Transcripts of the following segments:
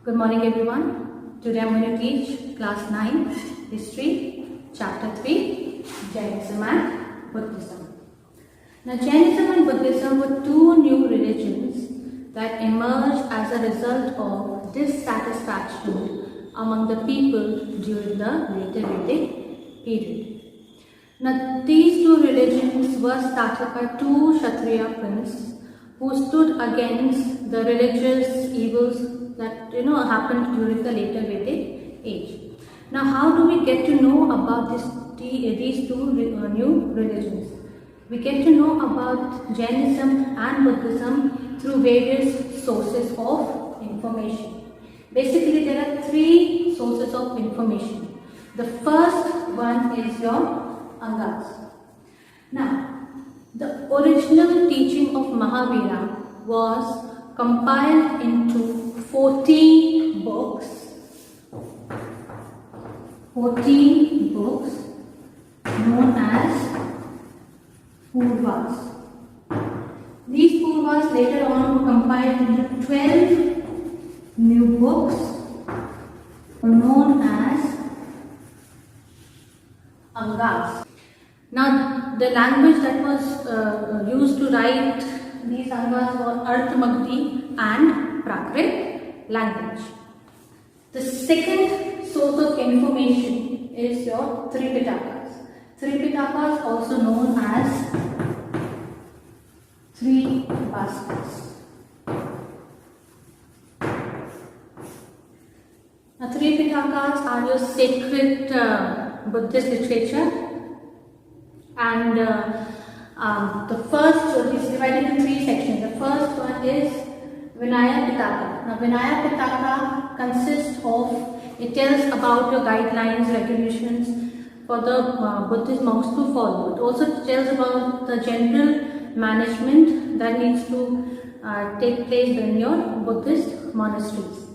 Good morning everyone. Today I'm going to teach class 9 history chapter 3 Jainism and Buddhism. Now Jainism and Buddhism were two new religions that emerged as a result of dissatisfaction among the people during the later Vedic period. Now these two religions were started by two Kshatriya princes who stood against the religious evils that happened during the later Vedic age. Now, how do we get to know about these two new religions? We get to know about Jainism and Buddhism through various sources of information. Basically, there are three sources of information. The first one is your Angas. Now, the original teaching of Mahavira was compiled into 14 books. 14 books known as Purvas. These Purvas later on were compiled into 12 new books known as Angas. Now the language that was used to write these Angas were Arthamagdi and Prakrit language. The second source of information is your Tripitakas. Tripitakas also known as Three Baskas. Now Tripitakas are your sacred Buddhist literature, and the first is divided into three sections. The first one is Vinaya Pitaka. Now Vinaya Pitaka consists of, it tells about your guidelines, regulations for the Buddhist monks to follow. It also tells about the general management that needs to take place in your Buddhist monasteries.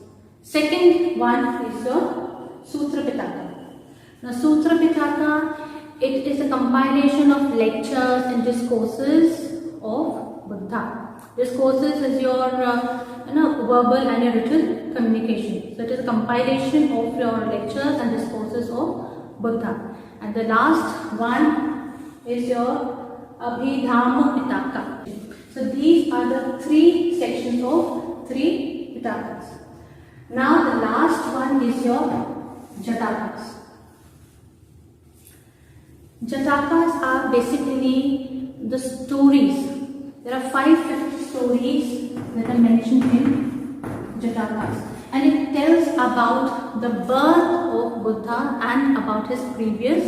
Second one is your Sutra Pitaka. Now Sutra Pitaka, it is a compilation of lectures and discourses of Buddha. Discourses is your verbal and your written communication. So it is a compilation of your lectures and discourses of Buddha. And the last one is your Abhidhamma Pitaka. So these are the three sections of three Pitakas. Now the last one is your Jatakas. Jatakas are basically the stories. There are 550 stories that are mentioned in Jatakas, and it tells about the birth of Buddha and about his previous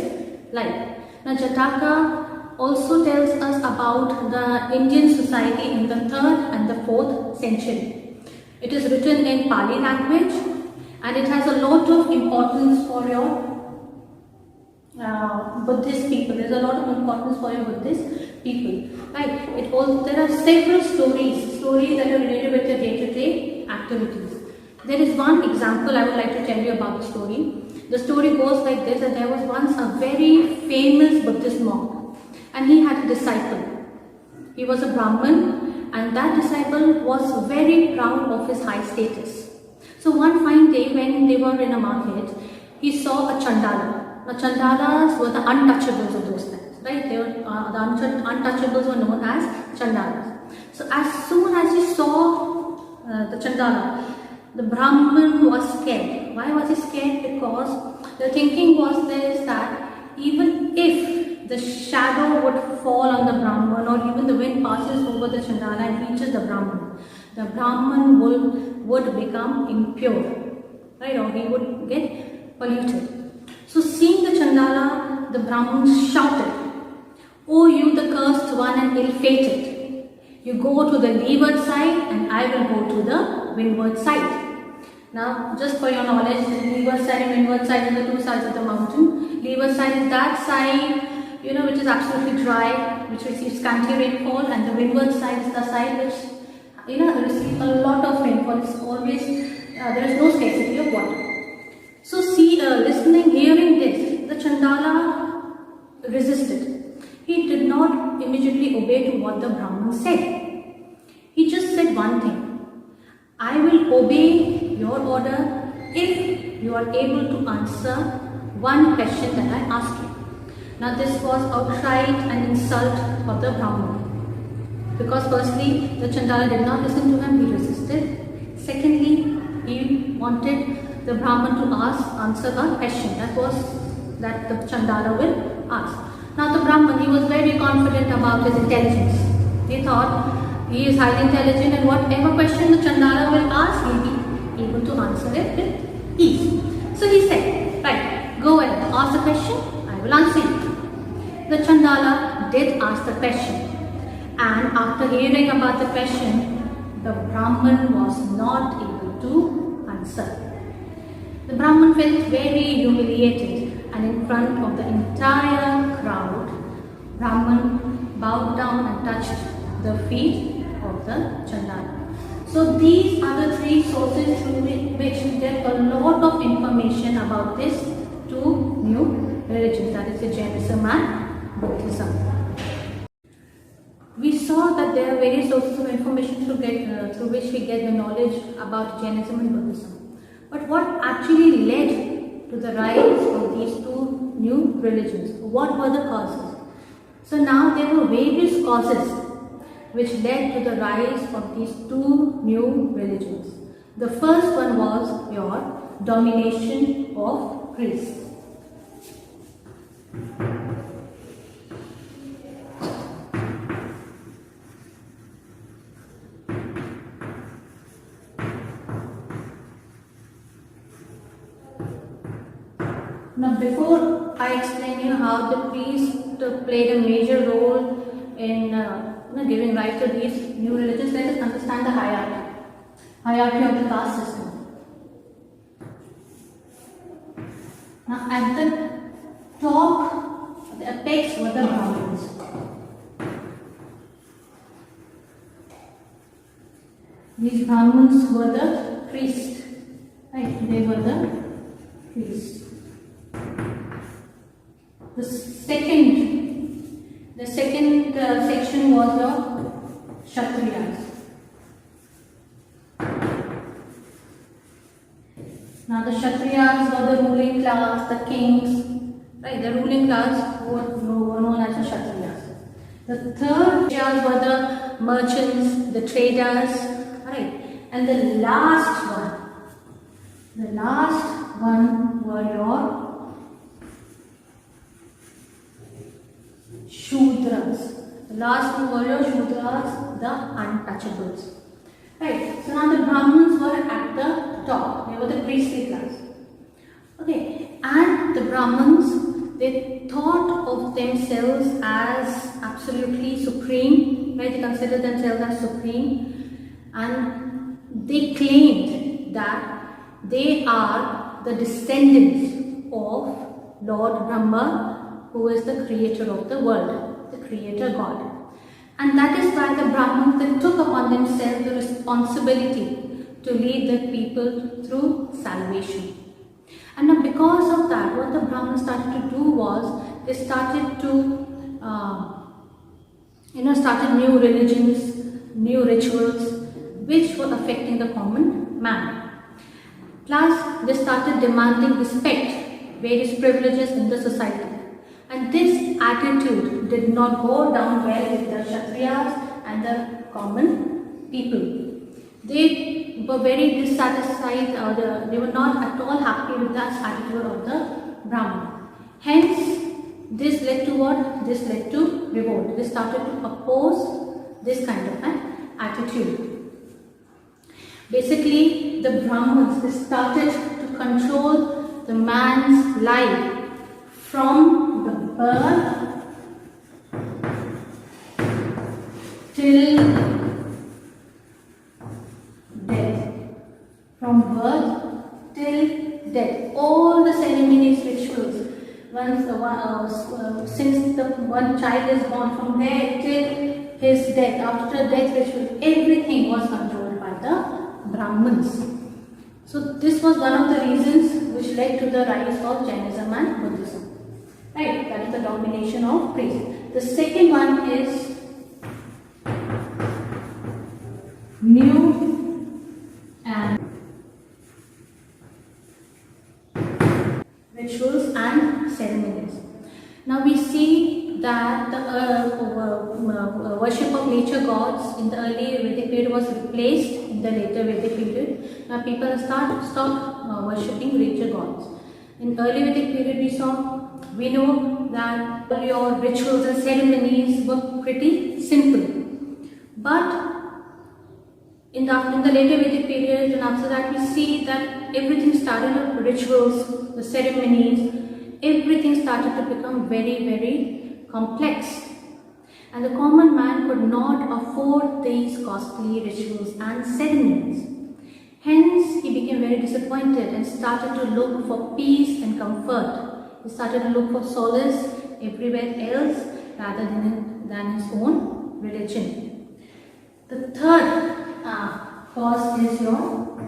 life. Now Jataka also tells us about the Indian society in the 3rd and the 4th century. It is written in Pali language, and it has a lot of importance for your Buddhist people. There is a lot of importance for your Buddhist people, right? There are several stories that are related with your day-to-day activities. There is one example I would like to tell you about the story. The story goes like this: that there was once a very famous Buddhist monk, and he had a disciple. He was a Brahmin, and that disciple was very proud of his high status. So one fine day when they were in a market, he saw a Chandala. Now Chandalas were the untouchables of those times, right? They were, the untouchables were known as Chandalas. So as soon as he saw the Chandala, the Brahmin was scared. Why was he scared? Because the thinking was this, that even if the shadow would fall on the Brahmin, or even the wind passes over the Chandala and reaches the Brahmin would become impure, right? Or he would get polluted. So seeing the Chandala, the Brahmin shouted, "O you the cursed one and ill-fated, you go to the leeward side and I will go to the windward side." Now just for your knowledge, the leeward side and windward side are the two sides of the mountain. Leeward side is that side, which is absolutely dry, which receives scanty rainfall, and the windward side is the side which, receives a lot of rainfall. It's always, there is no scarcity of water. So hearing this, the Chandala resisted. He did not immediately obey to what the Brahman said. He just said one thing: I will obey your order if you are able to answer one question that I ask you. Now this was outright an insult of the Brahman. Because firstly, the Chandala did not listen to him, he resisted. Secondly, he wanted the Brahman to answer a question that the Chandala will ask. Now the Brahman, he was very confident about his intelligence. He thought he is highly intelligent and whatever question the Chandala will ask, he will be able to answer it with ease. So he said, right, go ahead, ask the question, I will answer you. The Chandala did ask the question. And after hearing about the question, the Brahman was not able to answer. The Brahman felt very humiliated, and in front of the entire crowd, Brahman bowed down and touched the feet of the Chandala. So these are the three sources through which we get a lot of information about these two new religions, that is the Jainism and Buddhism. We saw that there are various sources of information through which we get the knowledge about Jainism and Buddhism. But what actually led to the rise of these two new religions? What were the causes? So now there were various causes which led to the rise of these two new religions. The first one was your domination of priests. Now before I explain you how the priest played a major role in giving rise to these new religions, let us understand the hierarchy of the caste system. Now at the top, the apex were the Brahmins. These Brahmins were the priests, right? They were the priests. The second section was the Kshatriyas. Now the Kshatriyas were the ruling class, the kings, right? The ruling class were known as the Kshatriyas. The third Kshatriyas were the merchants, the traders, right? And the last one were your Shudras. The last one were your Shudras, the untouchables. Right. So now the Brahmins were at the top. They were the priestly class. Okay. And the Brahmins, they thought of themselves as absolutely supreme. Right. They considered themselves as supreme. And they claimed that they are the descendants of Lord Brahma, who is the creator of the world, the creator God. And that is why the Brahmins, they took upon themselves the responsibility to lead the people through salvation. And now because of that, what the Brahmins started to do was, they started to started new religions, new rituals, which were affecting the common man. Plus, they started demanding respect, various privileges in the society. And this attitude did not go down well with the Kshatriyas and the common people. They were very dissatisfied, they were not at all happy with that attitude of the Brahmin. Hence, this led to what? This led to revolt. They started to oppose this kind of an attitude. Basically, the Brahmins, they started to control the man's life from the birth till death. From birth till death. All the ceremonies, rituals, since the one child is born, from there till his death, after death ritual, everything was controlled by the Brahmins. So this was one of the reasons which led to the rise of Jainism and Buddhism. Right, that is the domination of priests. The second one is new and rituals and ceremonies. Now we see that the worship of nature gods in the early Vedic period was replaced in the later Vedic period. Now people stopped worshipping nature gods. In early Vedic period we know that all your rituals and ceremonies were pretty simple. But in the later Vedic period, and after that we see that everything started with rituals, the ceremonies, everything started to become very, very complex. And the common man could not afford these costly rituals and ceremonies. Hence, he became very disappointed and started to look for peace and comfort. He started to look for solace everywhere else rather than his own religion. The third cause is your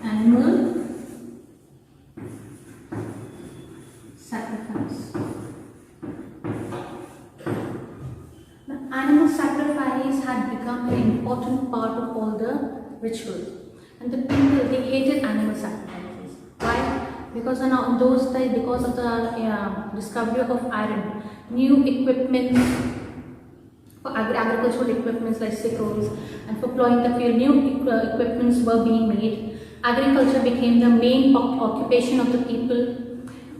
animal sacrifice. Now, animal sacrifice had become an important part of all the rituals, and the people, they hated animal sacrifices. Why? Because in those days, because of the discovery of iron, new equipment for agricultural equipments like sickles and for plowing the field, new equipments were being made. Agriculture became the main occupation of the people.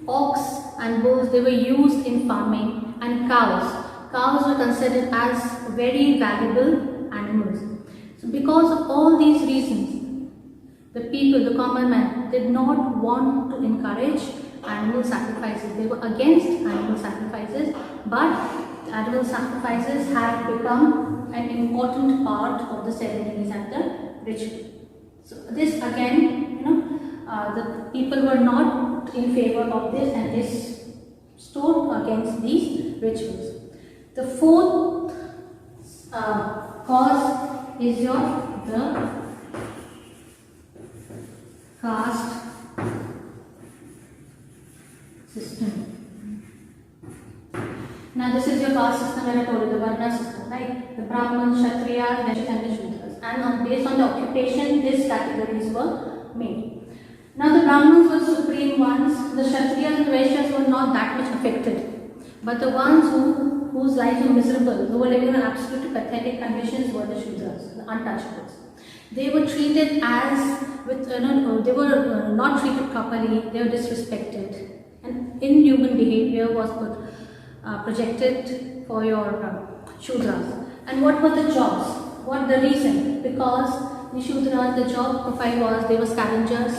Ox and bulls, they were used in farming, and cows. Cows were considered as very valuable animals. So because of all these reasons, the people, the common man, did not want to encourage animal sacrifices. They were against animal sacrifices, but animal sacrifices had become an important part of the ceremonies and the ritual. So this again, the people were not in favor of this, and this stood against these rituals. The fourth cause is the caste system. Now this is your caste system that I told you, the Varna system, right? The Brahmins, Kshatriyas, Vaishyas and the Shudras. And based on the occupation, these categories were made. Now the Brahmins were supreme ones, the Kshatriyas and the Vaishyas were not that much affected. But the ones whose lives were miserable, who were living in absolutely pathetic conditions, were the Shudras, the untouchables. They were treated as, they were not treated properly, they were disrespected. And inhuman behavior was projected for your Shudras. And what were the jobs? What the reason? Because the Shudras, the job profile was, they were scavengers,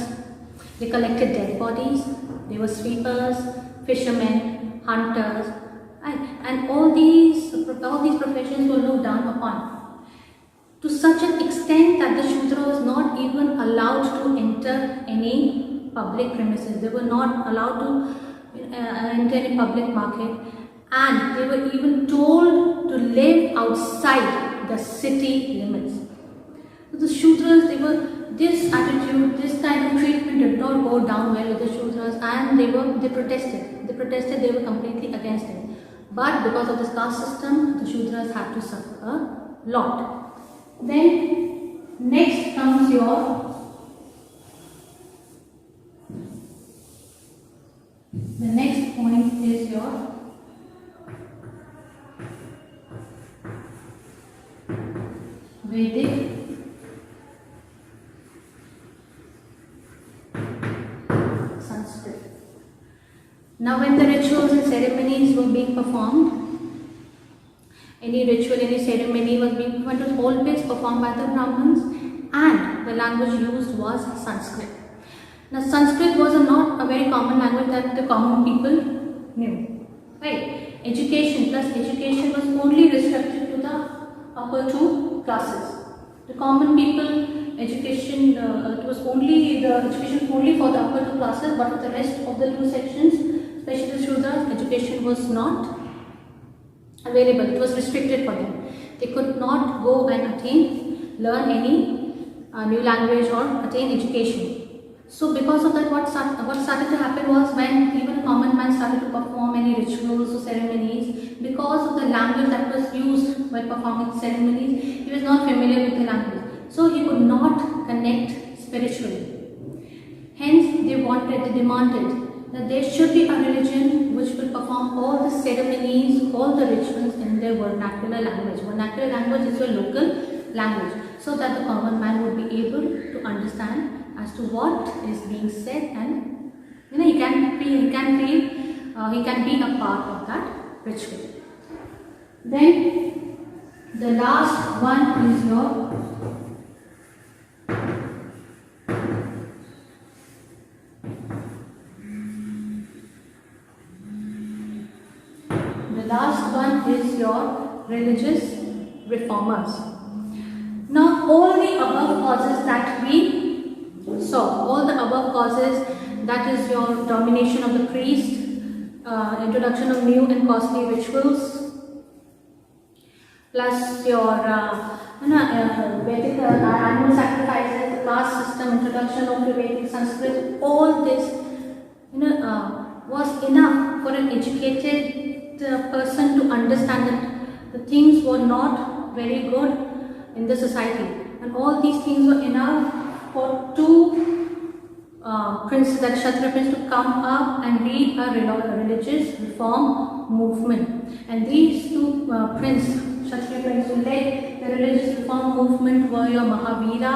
they collected dead bodies, they were sweepers, fishermen, hunters, and all these professions were looked down upon. To such an extent that the Shudra was not even allowed to enter any public premises. They were not allowed to enter any public market, and they were even told to live outside the city limits. So the Shudras, this attitude, this kind of treatment did not go down well with the Shudras, and they protested. They were completely against it. But because of this caste system, the Shudras had to suffer a lot. Then next comes the next point is your Vedic Sanskrit. Now when the rituals and ceremonies were being performed, any ritual, any ceremony was being performed, it was always performed by the Brahmins, and the language used was Sanskrit. Now Sanskrit was not a very common language that the common people knew, right? Education was only restricted to the upper two classes. The common people, education was only for the upper two classes, but for the rest of the two sections, especially the Shudras, education was not available. It was restricted for them. They could not go and learn any new language or attain education. So because of that, what started to happen was, when even a common man started to perform any rituals or ceremonies, because of the language that was used by performing ceremonies, he was not familiar with the language. So he could not connect spiritually. Hence, they demanded that there should be a religion which will perform all the ceremonies, all the rituals in their vernacular language. Vernacular language is your local language, so that the common man would be able to understand as to what is being said, and he can be a part of that ritual. Then the last one is your religious reformers. Now, all the above causes that we saw, all the above causes, that is your domination of the priest, introduction of new and costly rituals, plus your Vedic animal sacrifices, the caste system, introduction of the Vedic Sanskrit, all this was enough for an educated person to understand that the things were not very good in the society, and all these things were enough for two princes, that Kshatriya prince, to come up and lead a religious reform movement. And these two Kshatriya princes who led the religious reform movement were your Mahavira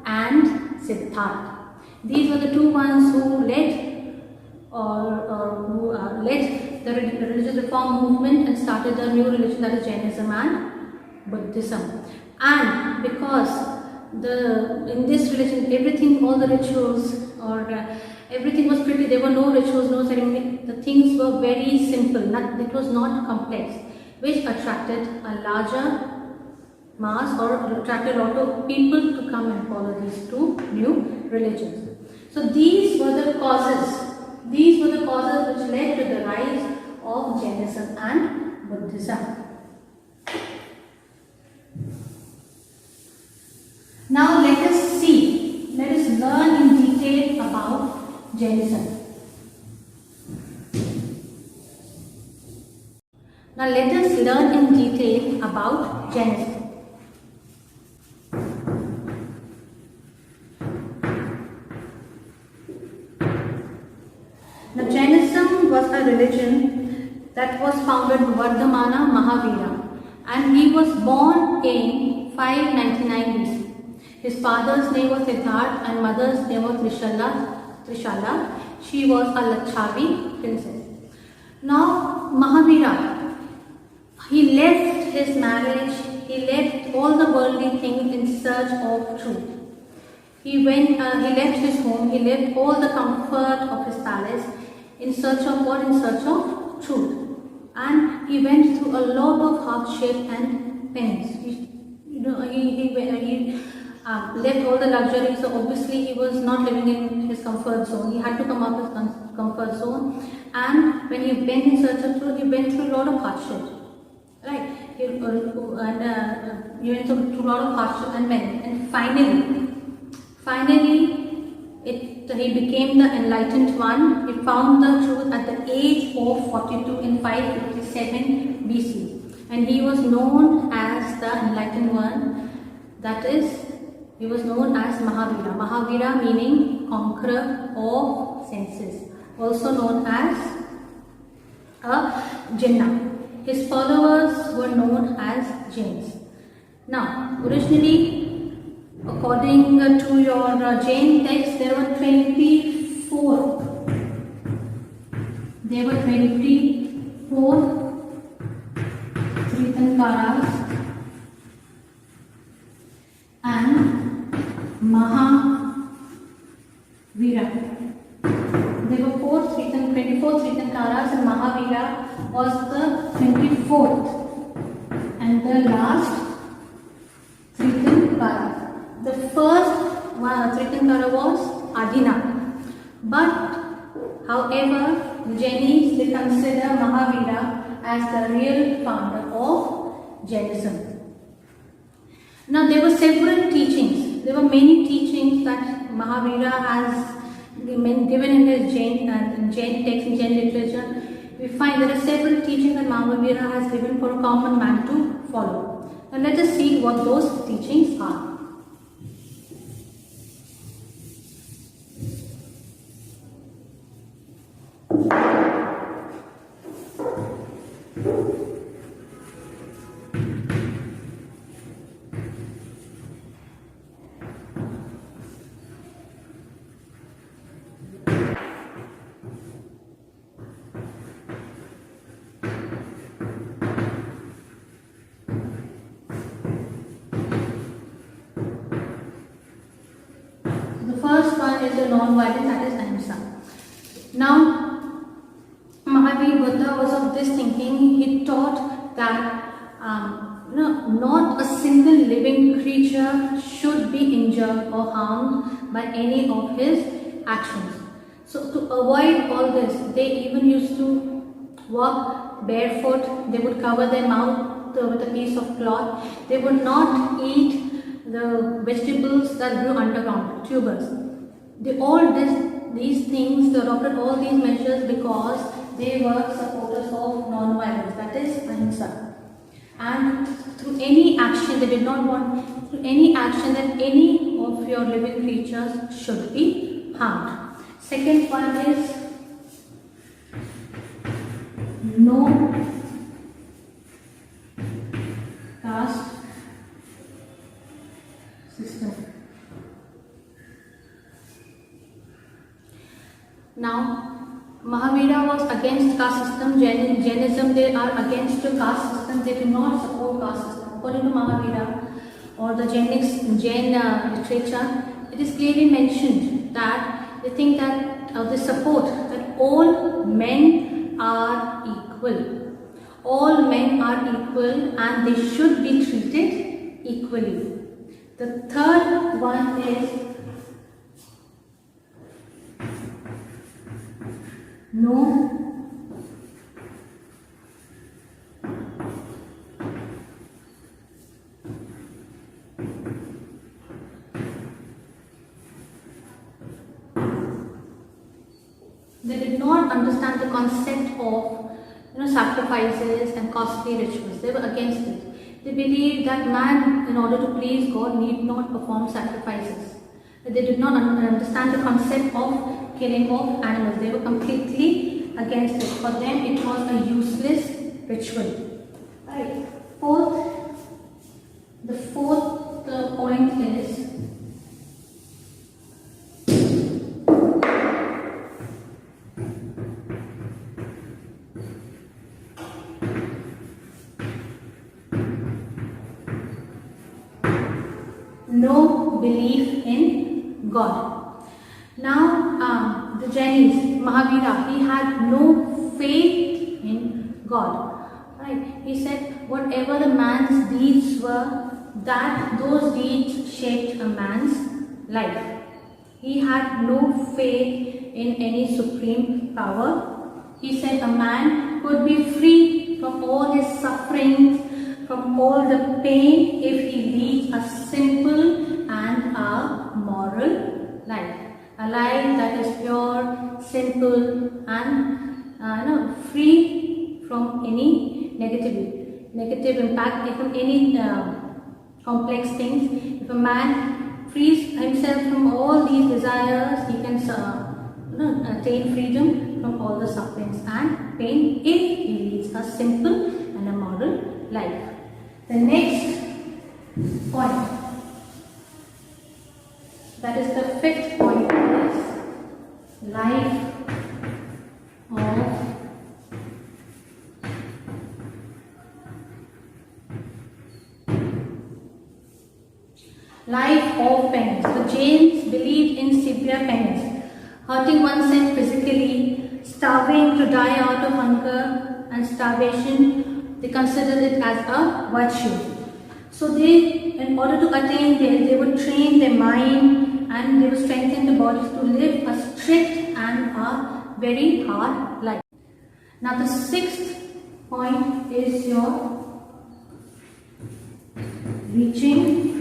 and Siddhartha. These were the two ones who led the religious reform movement and started the new religion, that is Jainism and Buddhism. And because in this religion, everything, all the rituals everything was pretty, there were no rituals, no ceremony, the things were very simple, it was not complex, which attracted a larger mass, or attracted a lot of people to come and follow these two new religions. So these were the causes which led to the rise of Jainism and Buddhism. Now let us learn in detail about Jainism. Now let us learn in detail about Jainism. Now Jainism was a religion that was founded by Vardhamana Mahavira, and he was born in 599 BC. His father's name was Siddhartha and mother's name was Trishala. She was a Lachavi princess. Now Mahavira, he left his marriage, he left all the worldly things in search of truth. He left his home, he left all the comfort of his palace in search of what? In search of truth. And he went through a lot of hardship and pains. He left all the luxuries, so obviously he was not living in his comfort zone. He had to come out of his comfort zone, and when he went in search of truth, he went through a lot of hardship. Right? He went through a lot of hardship and pain, and finally, he became the enlightened one. He found the truth at the age of 42 in 557 BC, and he was known as the enlightened one. That is, he was known as Mahavira. Mahavira meaning conqueror of senses, also known as a Jinnah. His followers were known as Jains. Now, originally, according to your Jain text, there were 24 Tirthankaras and Mahavira. There were 24 Tirthankaras, and Mahavira was the 24th and the last Tirthankara. The first Tirthankara was Adina, but however, the Jainis, they consider Mahavira as the real founder of Jainism. Now there were several teachings. There were many teachings that Mahavira has given in his Jain text and Jain literature, we find there are several teachings that Mahavira has given for a common man to follow. Now let us see what those teachings are. The first one is the non-violence, that is ahimsa. Now, Mahavir Buddha was of this thinking. He taught that not a single living creature should be injured or harmed by any of his actions. So to avoid all this, they even used to walk barefoot. They would cover their mouth with a piece of cloth. They would not eat the vegetables that grew underground, tubers. They all did these things, they adopted all these measures because they were supporters of non-violence, that is ahimsa. And through any action, they did not want through any action that any of your living creatures should be harmed. Second one is no caste system. Now, Mahavira was against caste system. Jainism, they are against the caste system. They do not support caste system. According to Mahavira or the Jain literature, it is clearly mentioned that they think that they support that all men are equal. All men are equal and they should be treated equally. The third one is no they did not understand the concept of sacrifices and costly rituals. They were against it. They believed that man, in order to please God, need not perform sacrifices. They did not understand the concept of killing of animals. They were completely against it. For them, it was a useless ritual. Right. The fourth point is no belief in God. Now, the Jainis, Mahavira, he had no faith in God. Right? He said, whatever the man's deeds were, that those deeds shaped a man's life. He had no faith in any supreme power. He said a man could be free from all his sufferings, from all the pain, if he leads a simple and a moral life. A life that is pure, simple and free from any negative impact, from any complex things. If a man frees himself from all these desires, he can attain freedom from all the sufferings and pain if he leads a simple and a moral life. The next point, that is the fifth point, is life of penance. The Jains believed in severe penance, hurting oneself physically, starving to die out of hunger and starvation. They considered it as a virtue. So they, in order to attain this, they would train their mind and they would strengthen the bodies to live a strict and a very hard life. Now the sixth point is your reaching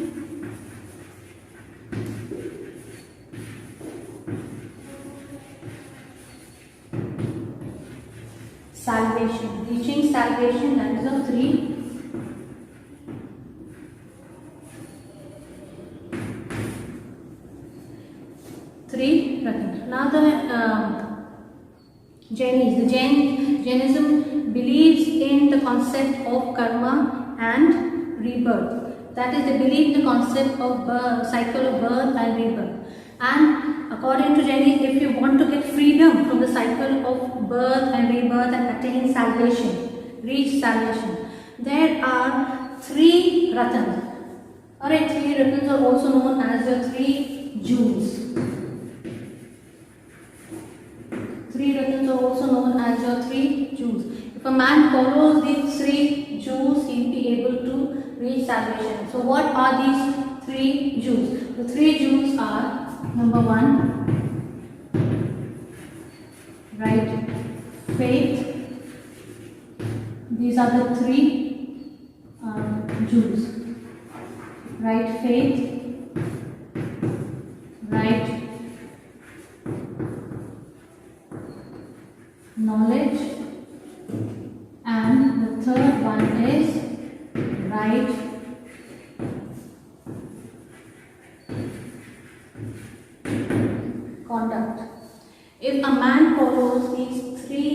salvation. Reaching salvation, that is the three Ratan. Now the Jainism believes in the concept of karma and rebirth. That is, they believe in the concept of cycle of birth and rebirth. And according to Jainism, if you want to get freedom from the cycle of birth and rebirth and attain salvation, reach salvation, there are three Ratans. Alright, three Ratans are also known as the three Jewels. Three Ratans are also known as your three Jewels. If a man follows these three Jewels, he will be able to reach salvation. So what are these three Jewels? The three Jewels are: number one, right faith. These are the three Jewels. Right faith, right knowledge, and the third one is right conduct. If a man follows these three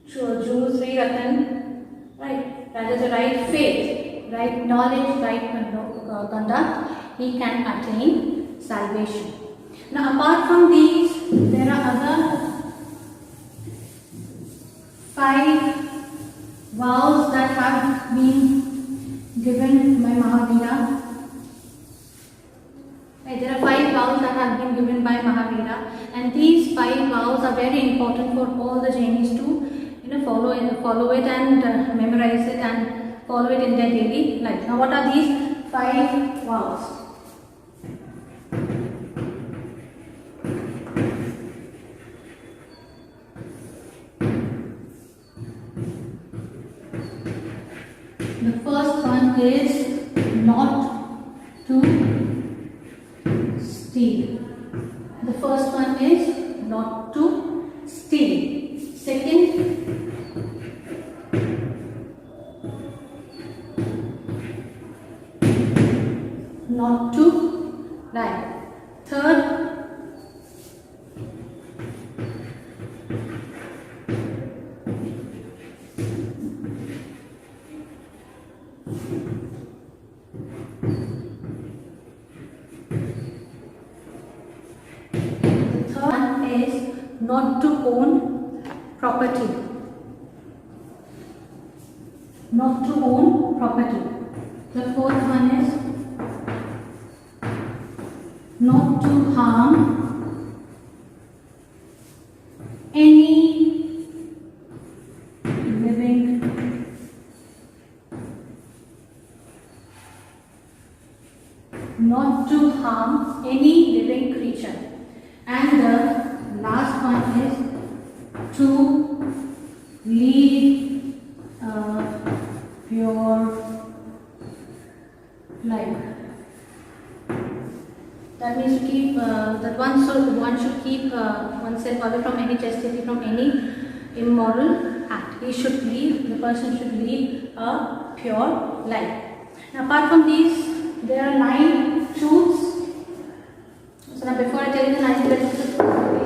Jewels, three Ratan, right, that is the right faith, right knowledge, right conduct, he can attain salvation. Now, apart from these, there are other 5 vows that have been given by Mahavira. Right, there are 5 vows that have been given by Mahavira, and these 5 vows are very important for all the Jainis to follow it and memorize it and follow it in their daily life. Now, what are these 5 vows? The first one is not to steal. The first one is not to steal. Second, not to lie. Third, not to own property. Not to own property. The fourth one is not to harm any living not to harm any living creature. And the last one is to lead a pure life. That means to keep one should keep oneself away from any chastity, from any immoral act. The person should lead a pure life. Now, apart from these, there are 9 truths. So now, before I tell you the 9 truths, we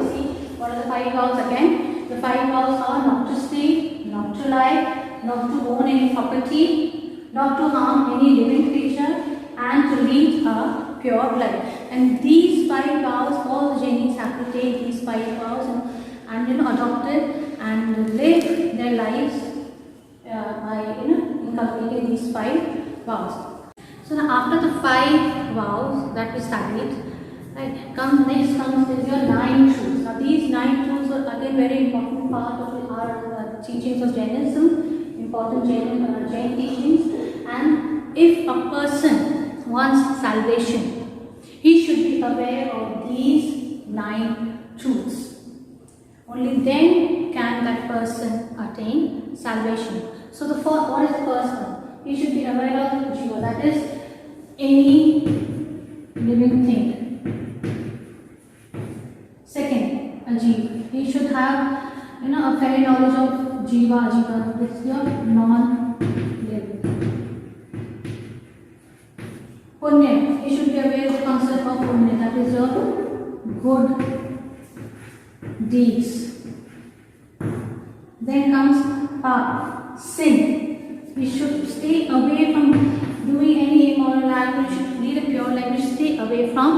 see what are the 5 vows again. The 5 vows are not to steal, not to lie, not to own any property, not to harm any living creature, and to lead a pure life. And these 5 vows, all the Jainis have to take these 5 vows and adopt it and live their lives by inculcating these 5 vows. So now, after the 5 vows that we studied, right, next comes your 9 truths. Now, these 9 truths are again very important part of our teachings of Jainism, important Jain teachings. And if a person wants salvation, he should be aware of these 9 truths. Only then can that person attain salvation. So what is the first one? He should be aware of Jiva, that is any living thing. Second, a Jeev. He should have a fair knowledge of Jiva, Ajiva, this is your non-living. Punya, you should be aware of the concept of Punya, that is your good deeds. Then comes Pap, sin. We should stay away from doing any immoral act, we should lead a pure life, we should stay away from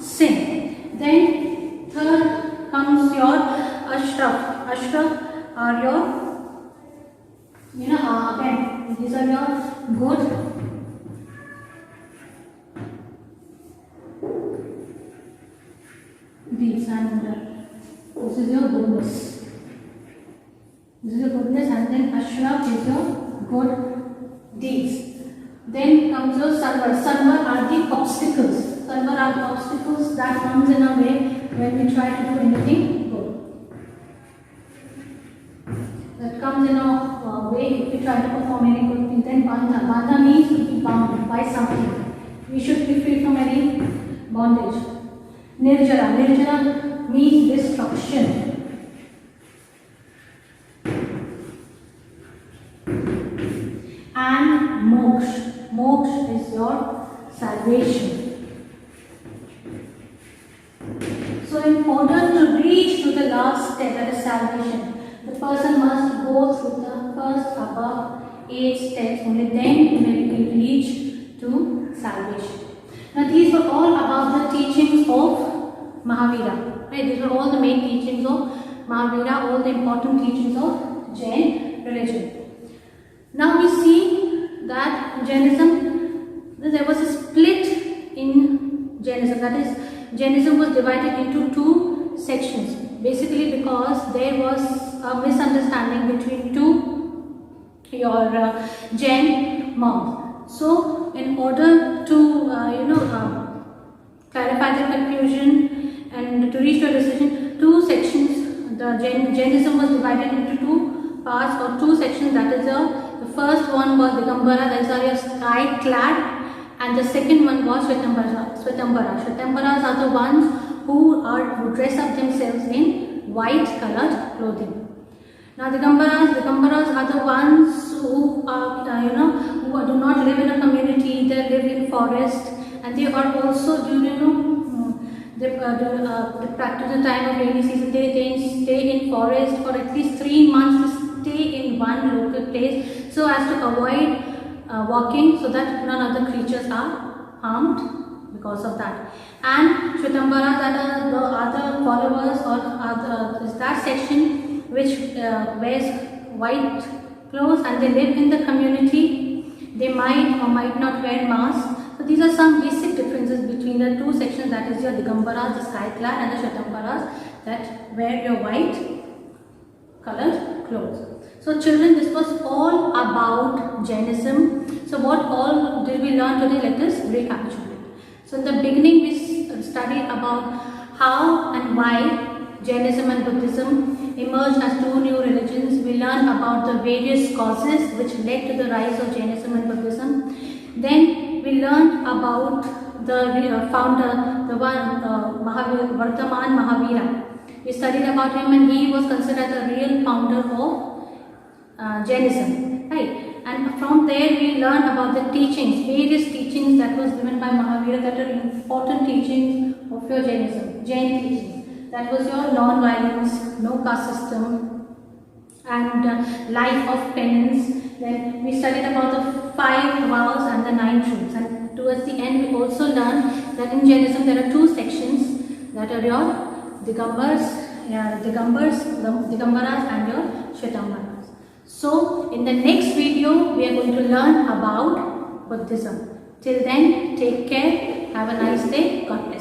sin. Then third comes your Ashraf. Ashraf are your, again, these are your good deeds, and this is your goodness. This is your goodness, and then Ashraf is your good deeds. Then comes your Sarvar. Sarvar are the obstacles. Sarvar are the obstacles that comes in our way when we try to do anything good. That comes in our way if we try to perform any good thing. Then Bandha. Bandha means to be bound by something. We should be free from any bondage. Nirjara. Nirjara means destruction. And moksha. Moksha is your salvation. So in order to reach to the last step, that is salvation, the person must go through the first above 8 steps, only then he will reach to salvation. Now these were all about the teachings of Mahavira. Right? These were all the main teachings of Mahavira, all the important teachings of Jain religion. Now we see that Jainism, there was a split in Jainism, that is, Jainism was divided into 2 sections, basically because there was a misunderstanding between 2 Jain monks. So in order to clarify the confusion and to reach to a decision, 2 sections, the Jainism was divided into 2 parts or 2 sections, that is the first one was Digambara, that is your sky clad, and the second one was Shvetambara. Shvetambaras are the ones who dress up themselves in white colored clothing. Now Digambaras are the ones who who do not live in a community, they live in forest, and they are also they practice the time of rainy season. They stay in forest for at least 3 months. To stay in one local place so as to avoid walking, so that none of the creatures are harmed because of that. And Shvetambaras are the other followers or is that section which wears white clothes and they live in the community. They might or might not wear masks. So these are some basic differences between the 2 sections, that is your Digambaras, the sky clad, and the Shvetambaras that wear your white colored clothes. So children, this was all about Jainism. So what all did we learn today? Let us recapitulate. So in the beginning we studied about how and why Jainism and Buddhism emerged as 2 new religions. We learned about the various causes which led to the rise of Jainism and Buddhism. Then we learned about the founder, the one Vardhaman Mahavira. We studied about him, and he was considered the real founder of Jainism, right? And from there we learn about the teachings, various teachings that was given by Mahavira, that are important teachings of your Jainism, Jain teachings. That was your non-violence, no caste system, and life of penance. Then we studied about the 5 vows and the 9 truths. And towards the end we also learned that in Jainism there are 2 sections, that are your Digambaras and your Shvetambaras. So in the next video we are going to learn about Buddhism. Till then, take care, have a nice day, God bless.